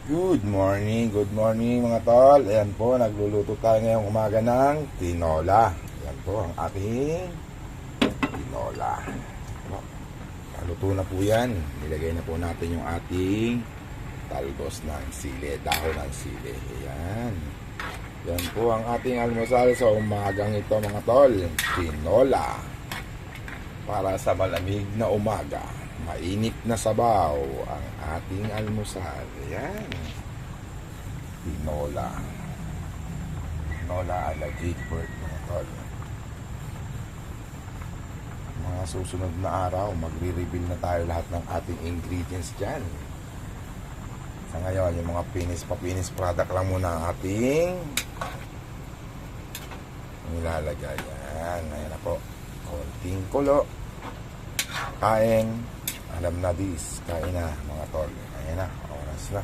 Good morning mga tol. Ayan po, nagluluto tayo ngayong umaga ng tinola. Ayan po ang ating tinola. Naluto na po yan. Nilagay na po natin yung ating talbos ng sili, dahon ng sili. Ayan. Yan po ang ating almusal sa umagang ito mga tol. Tinola. Para sa malamig na umaga. Mainit na sabaw ang ating almusal. Ayan. Tinola. Tinola ala Jigford mga tol. Mga susunod na araw, magre-reveal na tayo lahat ng ating ingredients dyan. Sa ngayon, yung mga finish product lang muna ang ating nilalagay. Ayan. Ayan na po. Konting kulo. Kain. Alam na this. Kain na mga tol. Ayan na. Oras na.